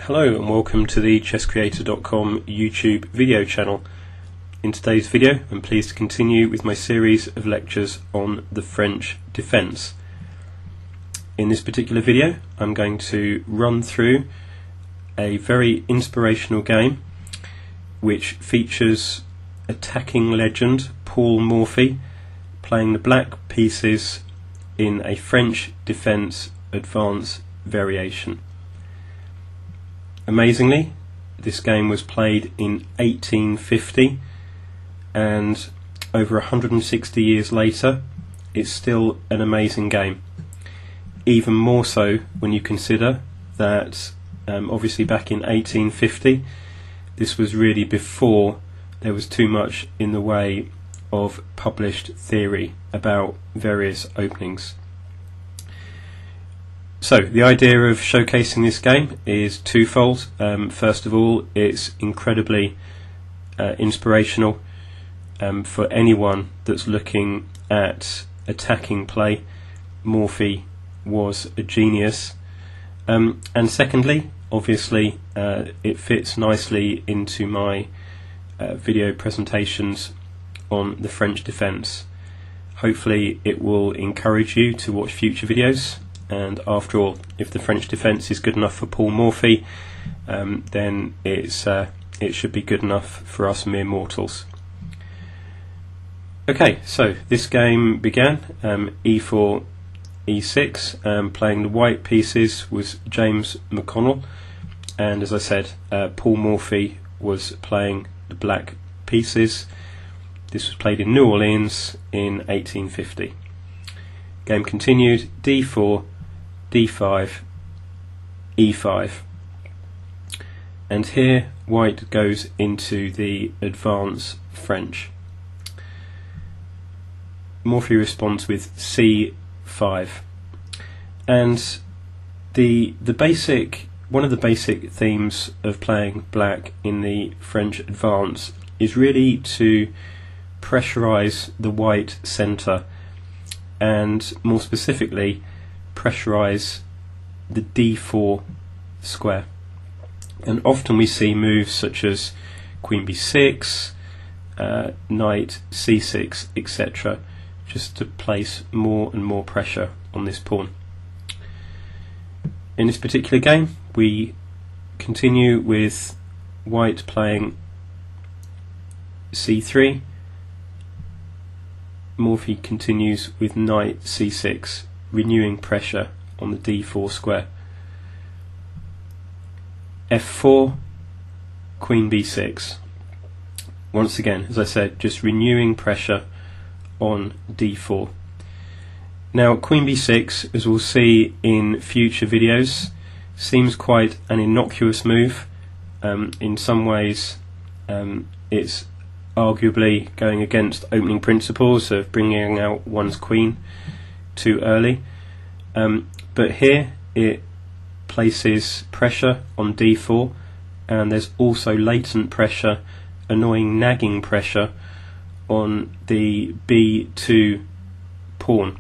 Hello and welcome to the chesscreator.com YouTube video channel. In today's video I'm pleased to continue with my series of lectures on the French defence. In this particular video I'm going to run through a very inspirational game which features attacking legend Paul Morphy playing the black pieces in a French defence advance variation. Amazingly, this game was played in 1850, and over 160 years later it's still an amazing game. Even more so when you consider that obviously back in 1850 this was really before there was too much in the way of published theory about various openings. So the idea of showcasing this game is twofold. First of all, it's incredibly inspirational for anyone that's looking at attacking play. Morphy was a genius. And secondly, obviously it fits nicely into my video presentations on the French defence. Hopefully it will encourage you to watch future videos. And after all, if the French defence is good enough for Paul Morphy, then it should be good enough for us mere mortals. Okay, so this game began e4, e6. Playing the white pieces was James McConnell, and as I said, Paul Morphy was playing the black pieces. This was played in New Orleans in 1850. Game continued, d4, d5, e5, and here white goes into the advance French. Morphy responds with c5, and one of the basic themes of playing black in the French advance is really to pressurize the white centre, and more specifically pressurize the d4 square. And often we see moves such as queen b6, knight c6, etc., just to place more and more pressure on this pawn. In this particular game we continue with white playing c3. Morphy continues with knight c6, renewing pressure on the d4 square. f4, queen b6. Once again, as I said, just renewing pressure on d4. Now queen b6, as we'll see in future videos, seems quite an innocuous move. In some ways it's arguably going against opening principles of bringing out one's queen too early, but here it places pressure on d4, and there's also latent pressure, annoying nagging pressure on the b2 pawn,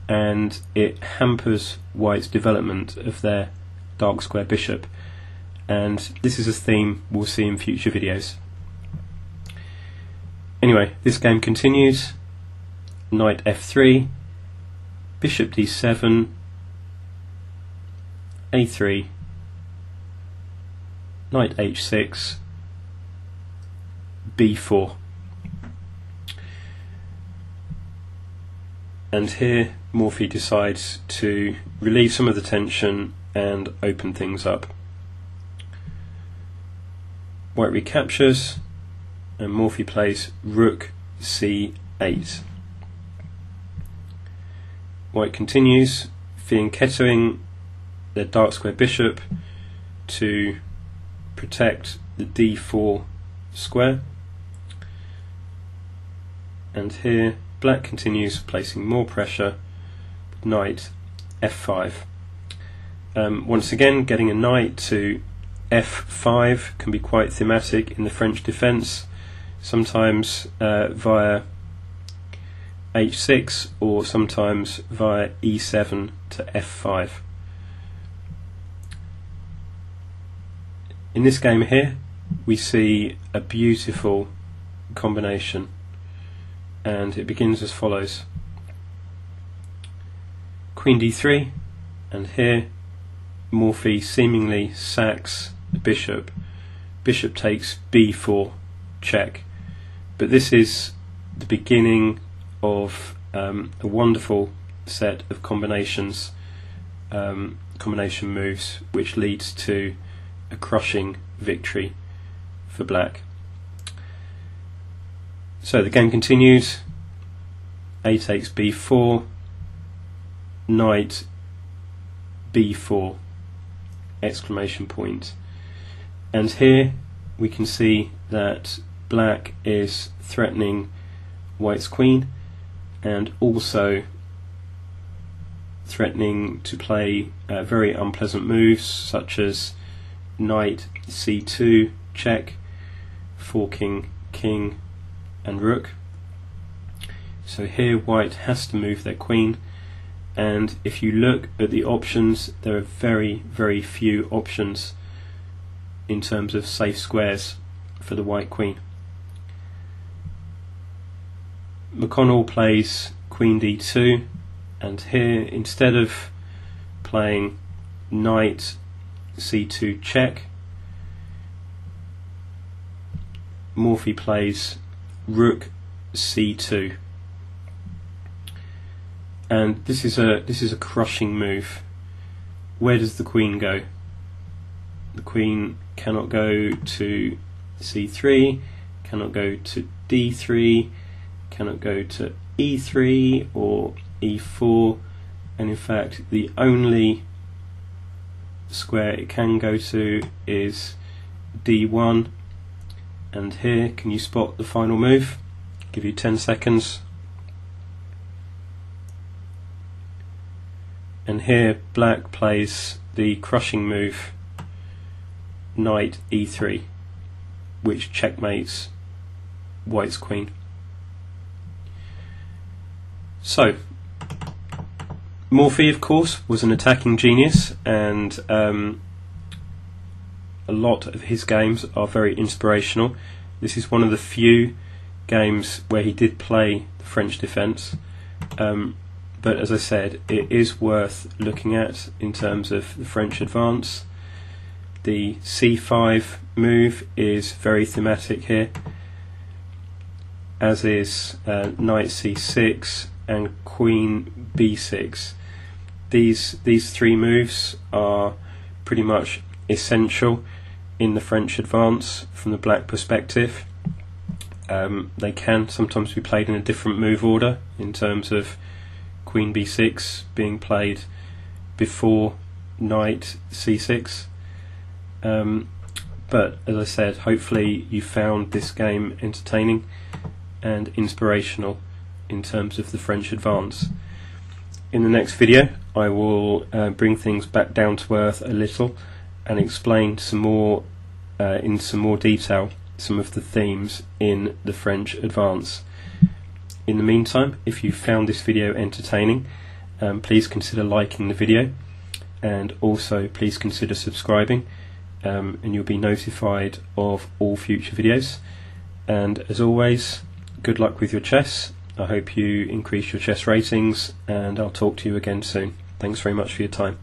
and it hampers white's development of their dark square bishop, and this is a theme we'll see in future videos. Anyway, this game continues. Knight f3, bishop d7, a3, knight h6, b4. And here Morphy decides to relieve some of the tension and open things up. White recaptures, and Morphy plays rook c8. White continues, fianchettoing their dark square bishop to protect the d4 square, and here black continues, placing more pressure with knight f5. Once again, getting a knight to f5 can be quite thematic in the French defence, sometimes via h6 or sometimes via e7 to f5. In this game here we see a beautiful combination, and it begins as follows: Queen d3, and here Morphy seemingly sacks the bishop. Bishop takes b4, check. But this is the beginning of a wonderful set of combinations, combination moves, which leads to a crushing victory for black. So the game continues. A takes b4, knight b4, exclamation point. And here we can see that black is threatening white's queen, and also threatening to play very unpleasant moves such as knight c2, check, forking king and rook. So here white has to move their queen, and if you look at the options, there are very few options in terms of safe squares for the white queen. McConnell plays queen d2, and here instead of playing knight c2 check, Morphy plays rook c2, and this is a crushing move. Where does the queen go? The queen cannot go to c3, cannot go to d3, cannot go to e3 or e4, and in fact the only square it can go to is d1. And here, can you spot the final move? Give you 10 seconds. And here black plays the crushing move knight e3, which checkmates white's queen. So Morphy, of course, was an attacking genius, and a lot of his games are very inspirational. This is one of the few games where he did play the French defence, but as I said, it is worth looking at in terms of the French advance. The c5 move is very thematic here, as is knight c6 and queen b6. These three moves are pretty much essential in the French advance from the black perspective. They can sometimes be played in a different move order, in terms of queen b6 being played before knight c6. But as I said, hopefully you found this game entertaining and inspirational in terms of the French advance. In the next video I will bring things back down to earth a little and explain some more in some more detail some of the themes in the French advance. In the meantime, if you found this video entertaining, please consider liking the video, and also please consider subscribing, and you'll be notified of all future videos. And as always, good luck with your chess. I hope you increase your chess ratings, and I'll talk to you again soon. Thanks very much for your time.